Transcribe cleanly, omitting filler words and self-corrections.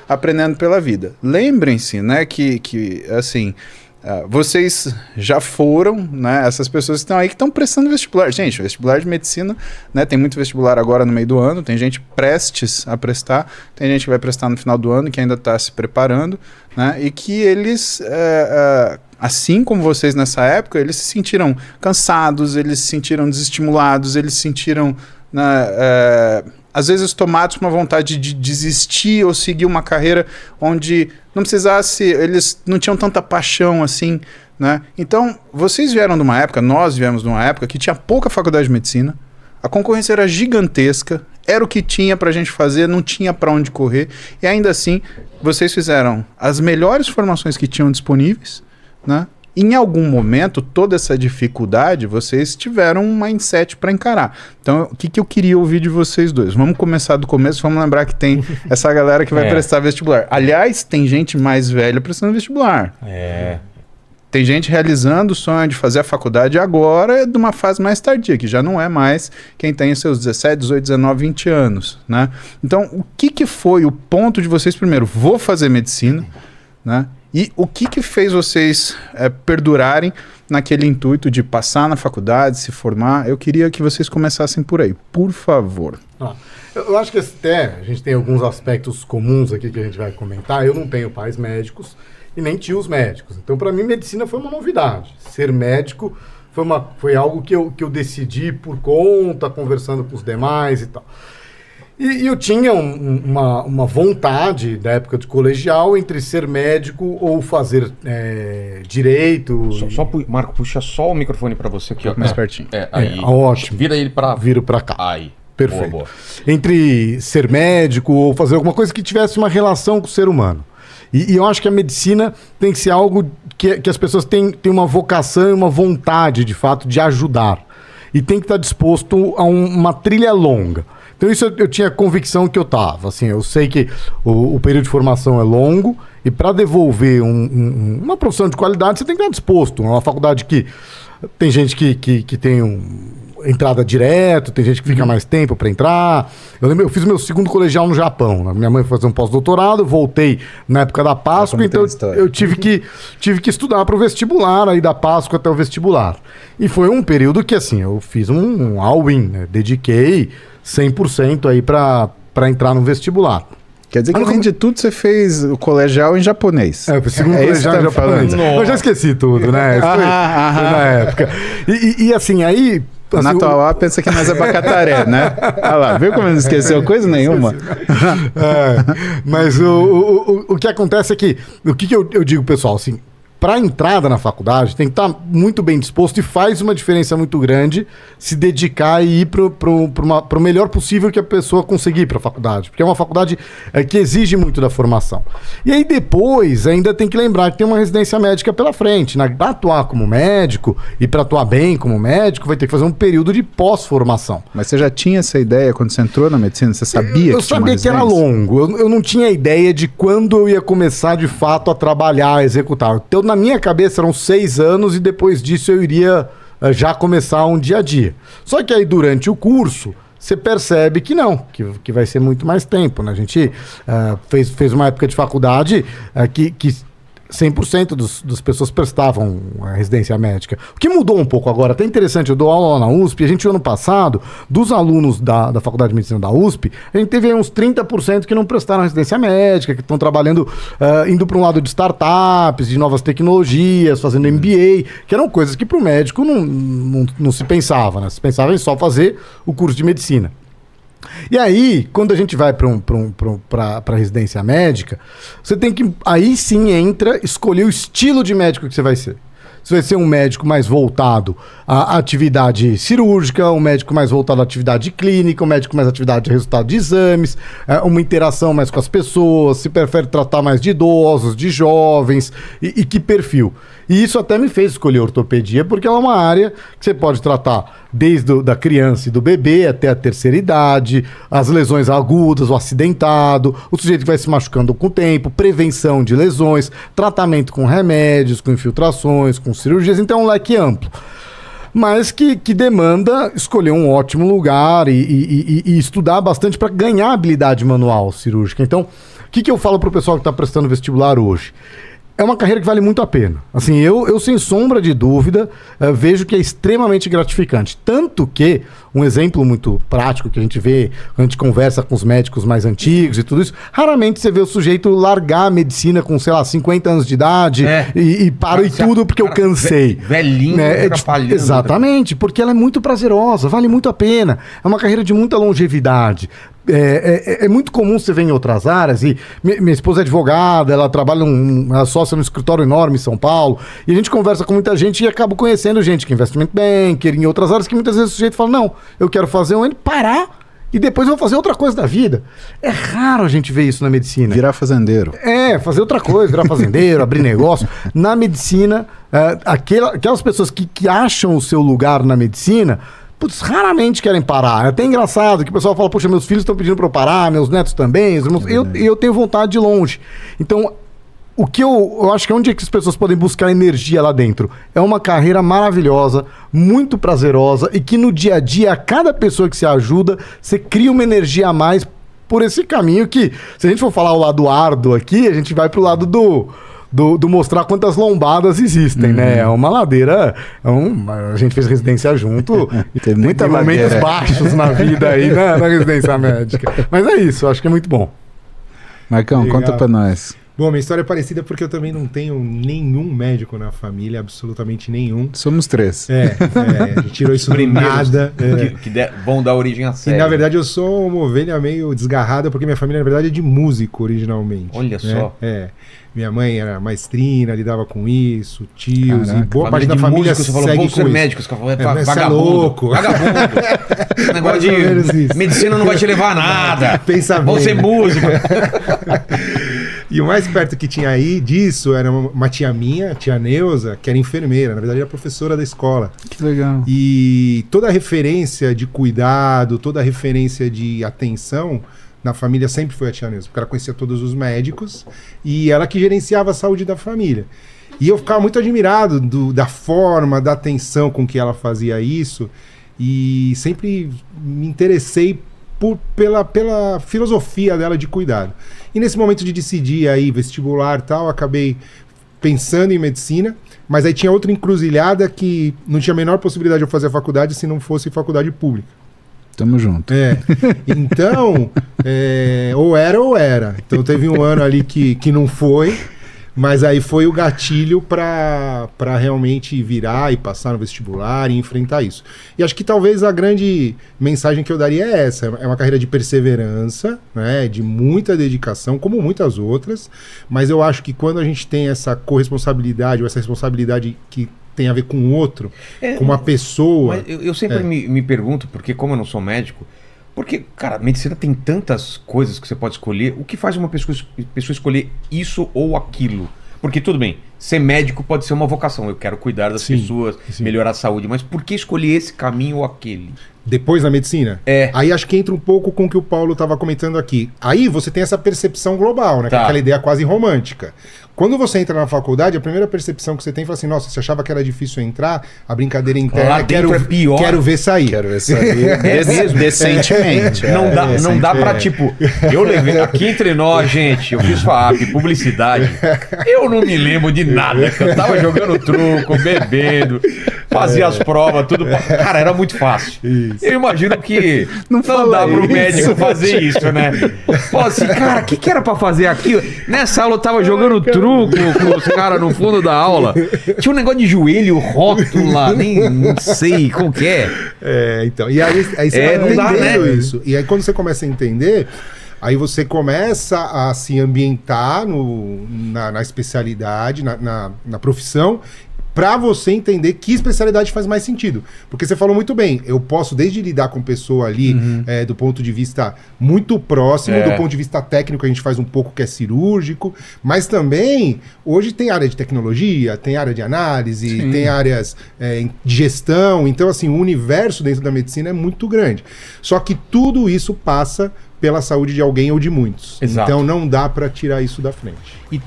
aprendendo pela vida. Lembrem-se, né, que assim, vocês já foram, né, essas pessoas que estão aí que estão prestando vestibular. Gente, vestibular de medicina, né, tem muito vestibular agora no meio do ano, tem gente prestes a prestar, tem gente que vai prestar no final do ano, que ainda está se preparando, né, e que eles, assim como vocês nessa época, eles se sentiram cansados, eles se sentiram desestimulados, eles se sentiram, né, às vezes tomados com uma vontade de desistir ou seguir uma carreira onde não precisasse, eles não tinham tanta paixão assim, né? Então, vocês vieram de uma época, nós viemos de uma época que tinha pouca faculdade de medicina, a concorrência era gigantesca, era o que tinha pra gente fazer, não tinha pra onde correr, e ainda assim, vocês fizeram as melhores formações que tinham disponíveis, né? Em algum momento, toda essa dificuldade, vocês tiveram um mindset para encarar. Então, o que eu queria ouvir de vocês dois? Vamos começar do começo, vamos lembrar que tem essa galera que vai prestar vestibular. Aliás, tem gente mais velha prestando vestibular. Tem gente realizando o sonho de fazer a faculdade agora, de uma fase mais tardia, que já não é mais quem tem seus 17, 18, 19, 20 anos, né? Então, o que foi o ponto de vocês, primeiro, vou fazer medicina, né? E o que fez vocês perdurarem naquele intuito de passar na faculdade, se formar? Eu queria que vocês começassem por aí, por favor. Eu acho que até a gente tem alguns aspectos comuns aqui que a gente vai comentar. Eu não tenho pais médicos e nem tios médicos. Então, para mim, medicina foi uma novidade. Ser médico foi algo que eu decidi por conta, conversando com os demais e tal. E eu tinha uma vontade, da época de colegial, entre ser médico ou fazer direito. Marco, puxa só o microfone para você aqui. Mais pertinho. Aí. Ótimo. Vira ele para... Viro para cá. Aí. Perfeito. Boa. Entre ser médico ou fazer alguma coisa que tivesse uma relação com o ser humano. E eu acho que a medicina tem que ser algo que as pessoas têm uma vocação e uma vontade, de fato, de ajudar. E tem que estar disposto a uma trilha longa. Então isso eu tinha convicção que eu estava. Assim, eu sei que o período de formação é longo e para devolver uma profissão de qualidade você tem que estar disposto. É uma faculdade que tem gente que tem entrada direto, tem gente que fica mais tempo para entrar. Eu fiz meu segundo colegial no Japão, né? Minha mãe foi fazer um pós-doutorado, voltei na época da Páscoa, então eu tive que estudar para o vestibular, aí da Páscoa até o vestibular. E foi um período que, assim, eu fiz um all-in, né? Dediquei 100% aí para entrar no vestibular. Quer dizer que, além de tudo, você fez o colegial em japonês. O segundo colegial em japonês. Eu já esqueci tudo, né? Foi na época. E assim, aí... Assim, na Tauá pensa que nós é Bacataré, né? Olha lá, viu como não esqueceu coisa nenhuma? Mas o que acontece é que... O que eu digo, pessoal, assim... Para a entrada na faculdade, tem que estar muito bem disposto e faz uma diferença muito grande se dedicar e ir para o melhor possível que a pessoa conseguir para a faculdade. Porque é uma faculdade que exige muito da formação. E aí depois ainda tem que lembrar que tem uma residência médica pela frente. Né? Para atuar como médico e para atuar bem como médico, vai ter que fazer um período de pós-formação. Mas você já tinha essa ideia quando você entrou na medicina? Você sabia eu sabia que era longo. Eu não tinha ideia de quando eu ia começar de fato a trabalhar, a executar. Então, na minha cabeça eram 6 anos e depois disso eu iria já começar um dia a dia. Só que aí durante o curso você percebe que não, que vai ser muito mais tempo, né? A gente fez uma época de faculdade que 100% das pessoas prestavam a residência médica. O que mudou um pouco agora, até interessante, eu dou aula lá na USP, a gente, ano passado, dos alunos da Faculdade de Medicina da USP, a gente teve aí uns 30% que não prestaram residência médica, que estão trabalhando, indo para um lado de startups, de novas tecnologias, fazendo MBA, que eram coisas que para o médico não se pensava, né? Se pensava em só fazer o curso de medicina. E aí, quando a gente vai para residência médica, você tem que, aí sim escolher o estilo de médico que você vai ser. Você vai ser um médico mais voltado à atividade cirúrgica, um médico mais voltado à atividade clínica, um médico mais à atividade de resultado de exames, uma interação mais com as pessoas, se prefere tratar mais de idosos, de jovens, e que perfil. E isso até me fez escolher ortopedia, porque ela é uma área que você pode tratar desde da criança e do bebê até a terceira idade, as lesões agudas, o acidentado, o sujeito que vai se machucando com o tempo, prevenção de lesões, tratamento com remédios, com infiltrações, com cirurgias, então é um leque amplo. mas que demanda escolher um ótimo lugar e estudar bastante para ganhar habilidade manual cirúrgica. Então, o que eu falo para o pessoal que está prestando vestibular hoje? É uma carreira que vale muito a pena. Assim, eu sem sombra de dúvida, vejo que é extremamente gratificante. Tanto que, um exemplo muito prático que a gente vê quando a gente conversa com os médicos mais antigos e tudo isso, raramente você vê o sujeito largar a medicina com, sei lá, 50 anos de idade e paro e tudo porque eu cansei. Velhinho, né? Exatamente, porque ela é muito prazerosa, vale muito a pena. É uma carreira de muita longevidade. É muito comum você ver em outras áreas, e minha esposa é advogada, ela trabalha ela sócia num escritório enorme em São Paulo, e a gente conversa com muita gente e acaba conhecendo gente que é investment banker, em outras áreas, que muitas vezes o sujeito fala, não, eu quero fazer um ano, parar, e depois eu vou fazer outra coisa da vida. É raro a gente ver isso na medicina. Virar fazendeiro. Fazer outra coisa, virar fazendeiro, abrir negócio. Na medicina, aquelas pessoas que acham o seu lugar na medicina, putz, raramente querem parar. É até engraçado que o pessoal fala, poxa, meus filhos estão pedindo para eu parar, meus netos também, os irmãos, eu tenho vontade de ir longe. Então, o que eu acho que é onde é que as pessoas podem buscar energia lá dentro. É uma carreira maravilhosa, muito prazerosa, e que no dia a dia, a cada pessoa que se ajuda, você cria uma energia a mais por esse caminho que, se a gente for falar o lado árduo aqui, a gente vai pro lado do mostrar quantas lombadas existem, né? É uma ladeira. A gente fez residência junto. Tem muita momentos ladeira. baixos na vida aí, na residência médica. Mas é isso, acho que é muito bom. Marcão, Legal. conta pra nós. Bom, minha história é parecida porque eu também não tenho nenhum médico na família, absolutamente nenhum. Somos 3. A gente tirou isso do Primeiros nada. vão dar origem à E série. na verdade eu sou uma ovelha meio desgarrada, porque minha família na verdade é de músico originalmente. Olha né? só. Minha mãe era maestrina, lidava com isso, tios, Caraca. e boa parte da família músico, você falou, segue vou com ser isso. médico, você falou, mas você é vagabundo. louco. Vagabundo. Esse negócio Mais ou menos de isso. medicina não vai te levar a nada. Pensa Vou bem. ser músico. E o mais perto que tinha aí disso era uma tia minha, tia Neuza, que era enfermeira, na verdade era professora da escola. Que legal. E toda a referência de cuidado, toda a referência de atenção na família sempre foi a tia Neuza, porque ela conhecia todos os médicos e ela que gerenciava a saúde da família. E eu ficava muito admirado da forma, da atenção com que ela fazia isso, e sempre me interessei pela filosofia dela de cuidado. E nesse momento de decidir aí vestibular e tal, acabei pensando em medicina, mas aí tinha outra encruzilhada que não tinha a menor possibilidade de eu fazer a faculdade se não fosse faculdade pública. Tamo junto. Então, ou era. Então teve um ano ali que não foi, mas aí foi o gatilho para realmente virar e passar no vestibular e enfrentar isso. E acho que talvez a grande mensagem que eu daria é essa: é uma carreira de perseverança, né, de muita dedicação, como muitas outras, mas eu acho que quando a gente tem essa corresponsabilidade ou essa responsabilidade que tem a ver com o outro, com uma pessoa. Mas eu sempre me pergunto, porque como eu não sou médico, porque, cara, medicina tem tantas coisas que você pode escolher. O que faz uma pessoa escolher isso ou aquilo? Porque tudo bem, ser médico pode ser uma vocação. Eu quero cuidar das pessoas, melhorar a saúde. Mas por que escolher esse caminho ou aquele? Depois da medicina? Aí acho que entra um pouco com o que o Paulo estava comentando aqui. Aí você tem essa percepção global, né? Que é aquela ideia quase romântica. Quando você entra na faculdade, a primeira percepção que você tem é assim, nossa, você achava que era difícil entrar, a brincadeira interna, lá dentro é pior. Quero ver sair. Quero ver sair decentemente. Não dá pra, tipo, eu levei, aqui entre nós, gente, eu fiz FAP, publicidade, eu não me lembro de nada, que eu tava jogando truco, bebendo, fazia as provas, tudo, cara, era muito fácil. Eu imagino que não dá pro médico fazer isso, né? Fala assim, cara, o que era pra fazer aquilo? Nessa aula eu tava jogando truco com os caras no fundo da aula. Tinha um negócio de joelho, rótula, nem não sei como que é. Então. E aí você vai não dá, entendendo né? isso. E aí quando você começa a entender, aí você começa a se ambientar na especialidade, na profissão, para você entender que especialidade faz mais sentido. Porque você falou muito bem, eu posso desde lidar com pessoa ali do ponto de vista muito próximo, do ponto de vista técnico a gente faz um pouco que é cirúrgico, mas também hoje tem área de tecnologia, tem área de análise, tem áreas de gestão, então assim, o universo dentro da medicina é muito grande. Só que tudo isso passa pela saúde de alguém ou de muitos. Exato. Então não dá para tirar isso da frente. E